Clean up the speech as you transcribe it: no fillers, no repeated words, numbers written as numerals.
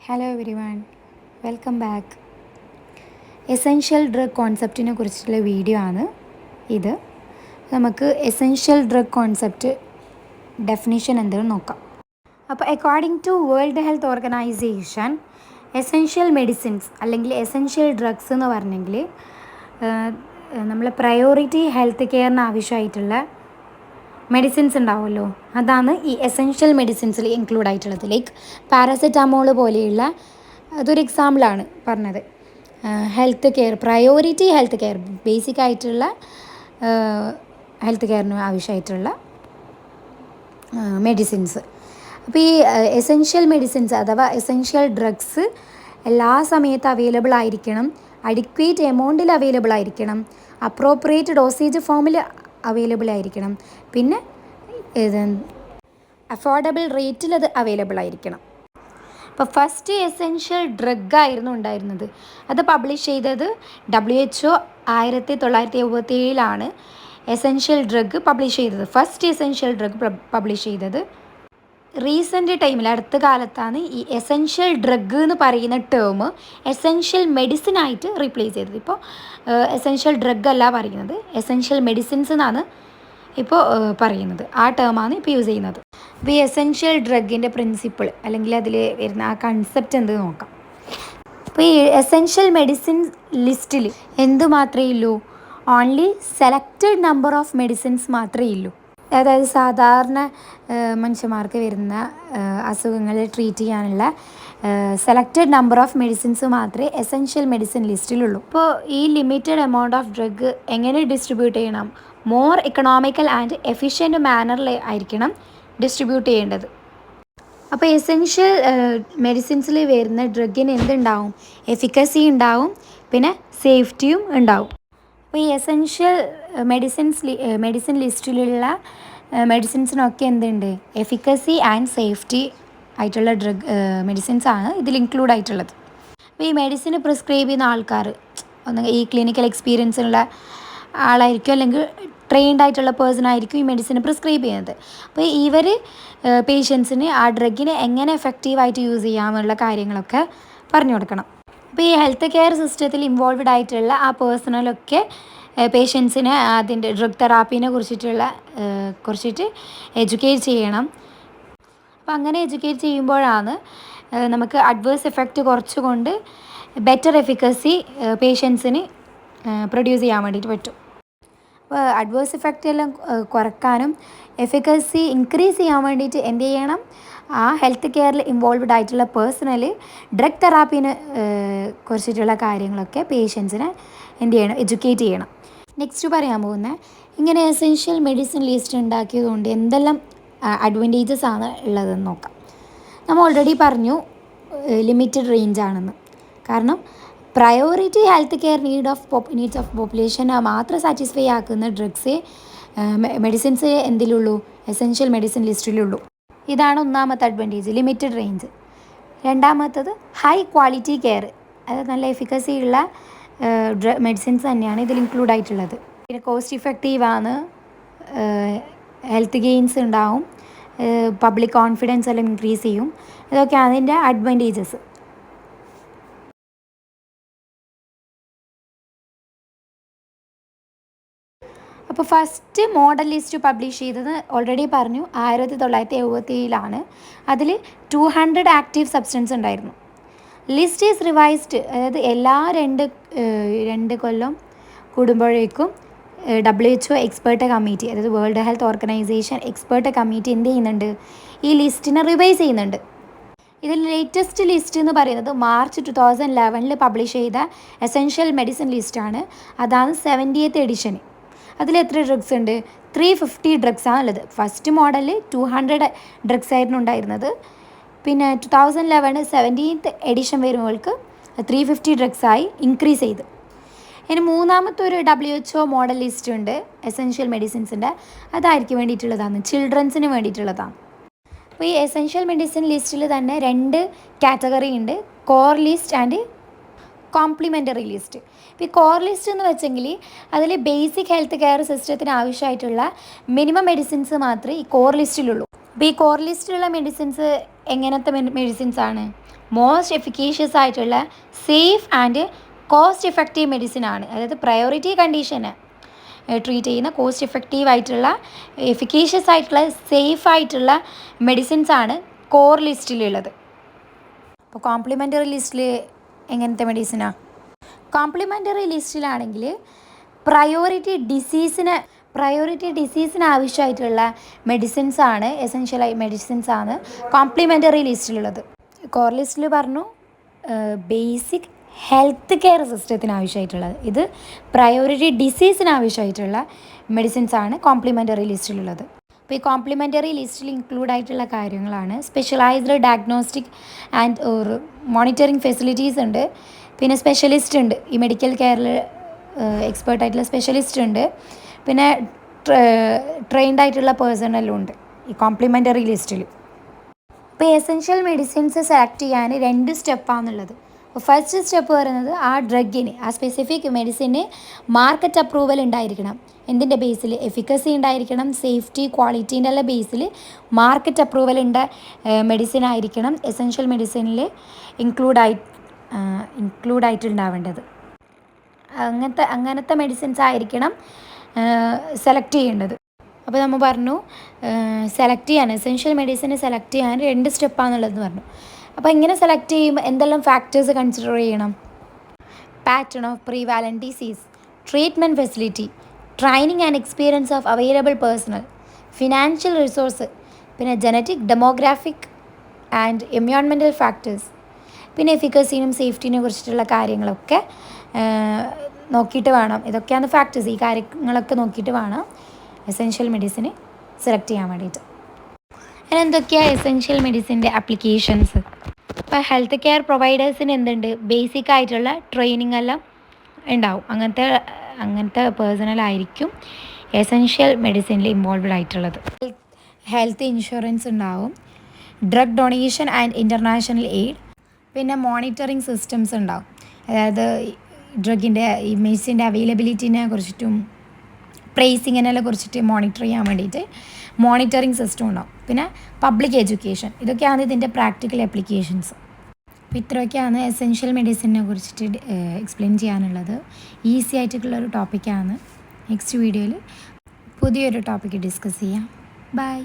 Hello everyone, welcome back. Essential drug കോൺസെപ്റ്റിനെ കുറിച്ചുള്ള video ആണ് ഇത്. നമുക്ക് എസെൻഷ്യൽ ഡ്രഗ് കോൺസെപ്റ്റ് ഡെഫിനിഷൻ എന്തെന്ന് നോക്കാം. അപ്പോൾ according to World Health Organization, essential medicines അല്ലെങ്കിൽ എസെൻഷ്യൽ ഡ്രഗ്സ് എന്ന് പറഞ്ഞെങ്കിൽ നമ്മൾ പ്രയോറിറ്റി ഹെൽത്ത് കെയറിന് ആവശ്യമായിട്ടുള്ള മെഡിസിൻസ് ഉണ്ടാവുമല്ലോ, അതാണ് ഈ എസെൻഷ്യൽ മെഡിസിൻസിൽ ഇൻക്ലൂഡ് ആയിട്ടുള്ളത്. ലൈക്ക് പാരസെറ്റാമോൾ പോലെയുള്ള അതൊരു എക്സാമ്പിളാണ് പറഞ്ഞത്. Health care, priority health care, basic ആയിട്ടുള്ള ഹെൽത്ത് കെയറിന് ആവശ്യമായിട്ടുള്ള മെഡിസിൻസ്. അപ്പോൾ ഈ എസെൻഷ്യൽ മെഡിസിൻസ് അഥവാ എസെൻഷ്യൽ ഡ്രഗ്സ് എല്ലാ സമയത്തും അവൈലബിൾ ആയിരിക്കണം, അഡിക്വേറ്റ് എമൗണ്ടിൽ അവൈലബിൾ ആയിരിക്കണം, അപ്രോപ്രിയേറ്റ് ഡോസേജ് ഫോമിൽ അവൈലബിൾ ആയിരിക്കണം, പിന്നെ അഫോർഡബിൾ റേറ്റിൽ അത് അവൈലബിൾ ആയിരിക്കണം. അപ്പോൾ ഫസ്റ്റ് എസെൻഷ്യൽ ഡ്രഗ് ആയിരുന്നു ഉണ്ടായിരുന്നത്. അത് പബ്ലിഷ് ചെയ്തത് WHO 1977 എസെൻഷ്യൽ ഡ്രഗ് പബ്ലിഷ് ചെയ്തത്. ഫസ്റ്റ് എസെൻഷ്യൽ ഡ്രഗ് പബ്ലിഷ് ചെയ്തത് റീസെൻ്റ് ടൈമിൽ, അടുത്ത കാലത്താണ് ഈ എസെൻഷ്യൽ ഡ്രഗ് എന്ന് പറയുന്ന ടേം എസെൻഷ്യൽ മെഡിസിൻ ആയിട്ട് റീപ്ലേസ് ചെയ്തത്. ഇപ്പോൾ എസെൻഷ്യൽ ഡ്രഗ് അല്ല പറയുന്നത്, എസെൻഷ്യൽ മെഡിസിൻസ് എന്നാണ് ഇപ്പോൾ പറയുന്നത്. ആ ടേമാണ് ഇപ്പോൾ യൂസ് ചെയ്യുന്നത്. അപ്പോൾ ഈ എസെൻഷ്യൽ ഡ്രഗിൻ്റെ പ്രിൻസിപ്പിൾ അല്ലെങ്കിൽ അതിൽ വരുന്ന ആ കൺസെപ്റ്റ് എന്ത് നോക്കാം. അപ്പോൾ ഈ എസെൻഷ്യൽ മെഡിസിൻ ലിസ്റ്റിൽ എന്ത് മാത്രമേ ഉള്ളൂ? Only selected number of medicines മാത്രമേ ഉള്ളൂ. അതായത് സാധാരണ മനുഷ്യന്മാർക്ക് വരുന്ന അസുഖങ്ങൾ ട്രീറ്റ് ചെയ്യാനുള്ള സെലക്റ്റഡ് നമ്പർ ഓഫ് മെഡിസിൻസ് മാത്രമേ എസെൻഷ്യൽ മെഡിസിൻ ലിസ്റ്റിലുള്ളൂ. ഇപ്പോൾ ഈ ലിമിറ്റഡ് എമൗണ്ട് ഓഫ് ഡ്രഗ് എങ്ങനെ ഡിസ്ട്രിബ്യൂട്ട് ചെയ്യണം? മോർ എക്കണോമിക്കൽ ആൻഡ് എഫിഷ്യൻറ്റ് മാനറിൽ ആയിരിക്കണം ഡിസ്ട്രിബ്യൂട്ട് ചെയ്യേണ്ടത്. അപ്പോൾ എസെൻഷ്യൽ മെഡിസിൻസിൽ വരുന്ന ഡ്രഗിന് എന്തുണ്ടാവും? എഫിക്കസി ഉണ്ടാവും, പിന്നെ സേഫ്റ്റിയും ഉണ്ടാവും. അപ്പോൾ ഈ എസെൻഷ്യൽ മെഡിസിൻ ലിസ്റ്റിലുള്ള മെഡിസിൻസിനൊക്കെ എന്തുണ്ട്? എഫിക്കസി ആൻഡ് സേഫ്റ്റി ആയിട്ടുള്ള മെഡിസിൻസാണ് ഇതിൽ ഇൻക്ലൂഡ് ആയിട്ടുള്ളത്. അപ്പോൾ ഈ മെഡിസിൻ പ്രിസ്ക്രൈബ് ചെയ്യുന്ന ആൾക്കാർ ഒന്ന് ഈ ക്ലിനിക്കൽ എക്സ്പീരിയൻസ് ഉള്ള ആളായിരിക്കും, അല്ലെങ്കിൽ ട്രെയിൻഡ് ആയിട്ടുള്ള പേഴ്സൺ ആയിരിക്കും ഈ മെഡിസിൻ പ്രിസ്ക്രൈബ് ചെയ്യുന്നത്. അപ്പോൾ ഇവർ പേഷ്യൻസിന് ആ ഡ്രഗിനെ എങ്ങനെ എഫക്റ്റീവായിട്ട് യൂസ് ചെയ്യാമെന്നുള്ള കാര്യങ്ങളൊക്കെ പറഞ്ഞു കൊടുക്കണം. അപ്പോൾ ഈ ഹെൽത്ത് കെയർ സിസ്റ്റത്തിൽ ഇൻവോൾവ്ഡ് ആയിട്ടുള്ള ആ പേഴ്സണലൊക്കെ പേഷ്യൻസിനെ അതിൻ്റെ ഡ്രഗ് തെറാപ്പീനെ കുറിച്ചിട്ട് എഡ്യൂക്കേറ്റ് ചെയ്യണം. അപ്പോൾ അങ്ങനെ എഡ്യൂക്കേറ്റ് ചെയ്യുമ്പോഴാണ് നമുക്ക് അഡ്വേഴ്സ് എഫക്റ്റ് കുറച്ചുകൊണ്ട് ബെറ്റർ എഫിക്കസി പേഷ്യൻസിന് പ്രൊഡ്യൂസ് ചെയ്യാൻ വേണ്ടിയിട്ട് പറ്റും. അപ്പോൾ അഡ്വേഴ്സ് എഫക്റ്റ് എല്ലാം കുറക്കാനും എഫിക്കസി ഇൻക്രീസ് ചെയ്യാൻ വേണ്ടിയിട്ട് എന്ത് ചെയ്യണം? ആ ഹെൽത്ത് കെയറിൽ ഇൻവോൾവ്ഡ് ആയിട്ടുള്ള പേഴ്സണൽ ഡ്രഗ് തെറാപ്പീനെ കുറിച്ചിട്ടുള്ള കാര്യങ്ങളൊക്കെ പേഷ്യൻസിനെ എന്ത് ചെയ്യണം? എഡ്യൂക്കേറ്റ് ചെയ്യണം. നെക്സ്റ്റ് പറയാൻ പോകുന്നത്, ഇങ്ങനെ എസെൻഷ്യൽ മെഡിസിൻ ലിസ്റ്റ് ഉണ്ടാക്കിയതുകൊണ്ട് എന്തെല്ലാം അഡ്വാൻറ്റേജസ് ആണ് ഉള്ളതെന്ന് നോക്കാം. നമ്മൾ ഓൾറെഡി പറഞ്ഞു ലിമിറ്റഡ് റേഞ്ച് ആണെന്ന്. കാരണം priority health care needs of പോപ്പുലേഷനെ മാത്രം സാറ്റിസ്ഫൈ ആക്കുന്ന ഡ്രഗ്സ് മെഡിസിൻസ് എന്തിലുള്ളൂ? എസെൻഷ്യൽ മെഡിസിൻ ലിസ്റ്റിലുള്ളൂ. ഇതാണ് ഒന്നാമത്തെ അഡ്വാൻറ്റേജ്, ലിമിറ്റഡ് റേഞ്ച്. രണ്ടാമത്തത് ഹൈ ക്വാളിറ്റി കെയർ, അതായത് നല്ല എഫിക്കസി ഉള്ള മെഡിസിൻസ് തന്നെയാണ് ഇതിൽ ഇൻക്ലൂഡ് ആയിട്ടുള്ളത്. പിന്നെ കോസ്റ്റ് ഇഫക്റ്റീവാണ്, ഹെൽത്ത് ഗെയിൻസ് ഉണ്ടാവും, പബ്ലിക് കോൺഫിഡൻസ് എല്ലാം ഇൻക്രീസ് ചെയ്യും. ഇതൊക്കെയാണ് അതിൻ്റെ അഡ്വാൻറ്റേജസ്. അപ്പോൾ ഫസ്റ്റ് മോഡൽ ലിസ്റ്റ് പബ്ലിഷ് ചെയ്തത് ഓൾറെഡി പറഞ്ഞു 1977. അതിൽ 200 ആക്റ്റീവ് സബ്സ്റ്റൻസ് ഉണ്ടായിരുന്നു. ലിസ്റ്റ് ഈസ് റിവൈസ്ഡ്, അതായത് എല്ലാ രണ്ട് കൊല്ലം കൂടുമ്പോഴേക്കും WHO എക്സ്പേർട്ട് കമ്മിറ്റി, അതായത് world Health organisation expert committee എന്ത് ചെയ്യുന്നുണ്ട്? ഈ ലിസ്റ്റിനെ റിവൈസ് ചെയ്യുന്നുണ്ട്. ഇതിൽ ലേറ്റസ്റ്റ് ലിസ്റ്റ് എന്ന് പറയുന്നത് മാർച്ച് 2011 പബ്ലിഷ് ചെയ്ത എസെൻഷ്യൽ മെഡിസിൻ ലിസ്റ്റാണ്. അതാണ് 70th എഡിഷൻ. അതിൽ എത്ര ഡ്രഗ്സ് ഉണ്ട്? 350 ഡ്രഗ്സ് ആണുള്ളത്. ഫസ്റ്റ് മോഡലിൽ 200 ഡ്രഗ്സ് ആയിരുന്നു ഉണ്ടായിരുന്നത്. പിന്നെ 2011 17th എഡിഷൻ വരുമ്പോൾക്ക് 350 ഡ്രഗ്സായി ഇൻക്രീസ് ചെയ്ത്. ഇനി മൂന്നാമത്തെ ഒരു WHO മോഡൽ ലിസ്റ്റ് ഉണ്ട് എസെൻഷ്യൽ മെഡിസിൻസിൻ്റെ. അതായിരിക്കും വേണ്ടിയിട്ടുള്ളതാണ്, ചിൽഡ്രൻസിന് വേണ്ടിയിട്ടുള്ളതാണ്. അപ്പോൾ ഈ എസെൻഷ്യൽ മെഡിസിൻ ലിസ്റ്റിൽ തന്നെ 2 കാറ്റഗറി ഉണ്ട്, core list and complimentary list. ഇപ്പോൾ ഈ കോർ ലിസ്റ്റ് എന്ന് വെച്ചെങ്കിൽ അതിൽ ബേസിക് ഹെൽത്ത് കെയർ സിസ്റ്റത്തിന് ആവശ്യമായിട്ടുള്ള മിനിമം മെഡിസിൻസ് മാത്രമേ ഈ കോർ ലിസ്റ്റിലുള്ളൂ. അപ്പോൾ ഈ കോർ ലിസ്റ്റിലുള്ള മെഡിസിൻസ് എങ്ങനത്തെ മെഡിസിൻസ് ആണ്? മോസ്റ്റ് എഫിക്കേഷ്യസ് ആയിട്ടുള്ള safe and cost effective medicine ആണ്. അതായത് പ്രയോറിറ്റി കണ്ടീഷന് ട്രീറ്റ് ചെയ്യുന്ന കോസ്റ്റ് എഫക്റ്റീവ് ആയിട്ടുള്ള എഫിക്കേഷ്യസ് ആയിട്ടുള്ള സേഫ് ആയിട്ടുള്ള മെഡിസിൻസ് ആണ് കോർ ലിസ്റ്റിലുള്ളത്. അപ്പോൾ കോംപ്ലിമെൻ്ററി ലിസ്റ്റിൽ എങ്ങനത്തെ മെഡിസിനാണ്? കോംപ്ലിമെൻ്ററി ലിസ്റ്റിലാണെങ്കിൽ പ്രയോറിറ്റി ഡിസീസിന് ആവശ്യമായിട്ടുള്ള മെഡിസിൻസ് ആണ്, എസെൻഷ്യൽ മെഡിസിൻസ് ആണ് കോംപ്ലിമെൻ്ററി ലിസ്റ്റിലുള്ളത്. കോർ ലിസ്റ്റിൽ പറഞ്ഞു ബേസിക് ഹെൽത്ത് കെയർ സിസ്റ്റത്തിന് ആവശ്യമായിട്ടുള്ളത്. ഇത് പ്രയോറിറ്റി ഡിസീസിന് ആവശ്യമായിട്ടുള്ള മെഡിസിൻസ് ആണ് കോംപ്ലിമെൻ്ററി ലിസ്റ്റിലുള്ളത്. അപ്പോൾ ഈ കോംപ്ലിമെൻ്ററി ലിസ്റ്റിൽ ഇൻക്ലൂഡ് ആയിട്ടുള്ള കാര്യങ്ങളാണ് specialised diagnostic and monitoring facilities ഉണ്ട്. പിന്നെ സ്പെഷ്യലിസ്റ്റ് ഉണ്ട്, ഈ മെഡിക്കൽ കെയറിൽ എക്സ്പേർട്ടായിട്ടുള്ള സ്പെഷ്യലിസ്റ്റ് ഉണ്ട്. പിന്നെ ട്രെയിൻഡ് ആയിട്ടുള്ള പേഴ്സണലും ഉണ്ട് ഈ കോംപ്ലിമെൻ്ററി ലിസ്റ്റിൽ. ഇപ്പോൾ എസെൻഷ്യൽ മെഡിസിൻസ് സെലക്ട് ചെയ്യാൻ 2 സ്റ്റെപ്പാണുള്ളത്. അപ്പോൾ ഫസ്റ്റ് സ്റ്റെപ്പ് പറയുന്നത് ആ ഡ്രഗിന്, ആ സ്പെസിഫിക് മെഡിസിന് മാർക്കറ്റ് അപ്രൂവൽ ഉണ്ടായിരിക്കണം. എന്തിൻ്റെ ബേസിൽ? എഫിക്കസി ഉണ്ടായിരിക്കണം, സേഫ്റ്റി, ക്വാളിറ്റീൻ്റെ എല്ലാം ബേസിൽ മാർക്കറ്റ് അപ്രൂവൽ ഉണ്ട മെഡിസിൻ ആയിരിക്കണം എസെൻഷ്യൽ മെഡിസിനിൽ ഇൻക്ലൂഡ് ആയിട്ടുണ്ടാവേണ്ടത്. അങ്ങനത്തെ മെഡിസിൻസ് ആയിരിക്കണം സെലക്ട് ചെയ്യേണ്ടത്. അപ്പോൾ നമ്മൾ പറഞ്ഞു സെലക്ട് ചെയ്യാൻ എസെൻഷ്യൽ മെഡിസിന് സെലക്ട് ചെയ്യാൻ 2 സ്റ്റെപ്പാണെന്നുള്ളതെന്ന് പറഞ്ഞു. അപ്പോൾ ഇങ്ങനെ സെലക്ട് ചെയ്യുമ്പോൾ എന്തെല്ലാം ഫാക്ടേഴ്സ് കൺസിഡർ ചെയ്യണം? Pattern of prevalent disease, treatment facility, training and experience of available personnel, financial resource, പിന്നെ genetic, demographic and environmental factors, പിന്നെ എഫിക്കസിനും സേഫ്റ്റിനെ കുറിച്ചിട്ടുള്ള കാര്യങ്ങളൊക്കെ നോക്കിയിട്ട് വേണം. ഇതൊക്കെയാണ് ഫാക്ടേഴ്സ്. ഈ കാര്യങ്ങളൊക്കെ നോക്കിയിട്ട് വേണം എസെൻഷ്യൽ മെഡിസിന് സെലക്ട് ചെയ്യാൻ വേണ്ടിയിട്ട്. എന്തൊക്കെയാണ് എസെൻഷ്യൽ മെഡിസിൻ്റെ ആപ്ലിക്കേഷൻസ്? ഇപ്പോൾ ഹെൽത്ത് കെയർ പ്രൊവൈഡേഴ്സിന് എന്തുണ്ട്? ബേസിക് ആയിട്ടുള്ള ട്രെയിനിങ് എല്ലാം ഉണ്ടാവും. അങ്ങനത്തെ പേഴ്സണലായിരിക്കും എസെൻഷ്യൽ മെഡിസിനിൽ ഇൻവോൾവ്ഡ് ആയിട്ടുള്ളത്. ഹെൽത്ത് ഇൻഷുറൻസ് ഉണ്ടാവും, drug donation and international aid, പിന്നെ മോണിറ്ററിങ് സിസ്റ്റംസ് ഉണ്ടാവും. അതായത് ഡ്രഗിൻ്റെ ഈ മെഡിസിൻ്റെ അവൈലബിലിറ്റിനെ കുറിച്ചിട്ടും പ്രൈസിങ്ങിനെല്ലാം കുറിച്ചിട്ട് മോണിറ്റർ ചെയ്യാൻ വേണ്ടിയിട്ട് മോണിറ്ററിങ് സിസ്റ്റം ഉണ്ടാവും. പിന്നെ പബ്ലിക് എഡ്യൂക്കേഷൻ, ഇതൊക്കെയാണ് ഇതിൻ്റെ പ്രാക്ടിക്കൽ ആപ്ലിക്കേഷൻസ്. അപ്പോൾ ഇത്രയൊക്കെയാണ് എസെൻഷ്യൽ മെഡിസിനെ കുറിച്ചിട്ട് എക്സ്പ്ലെയിൻ ചെയ്യാനുള്ളത്. ഈസി ആയിട്ടുള്ളൊരു ടോപ്പിക്കാണ്. നെക്സ്റ്റ് വീഡിയോയിൽ പുതിയൊരു ടോപ്പിക്ക് ഡിസ്കസ് ചെയ്യാം. ബൈ.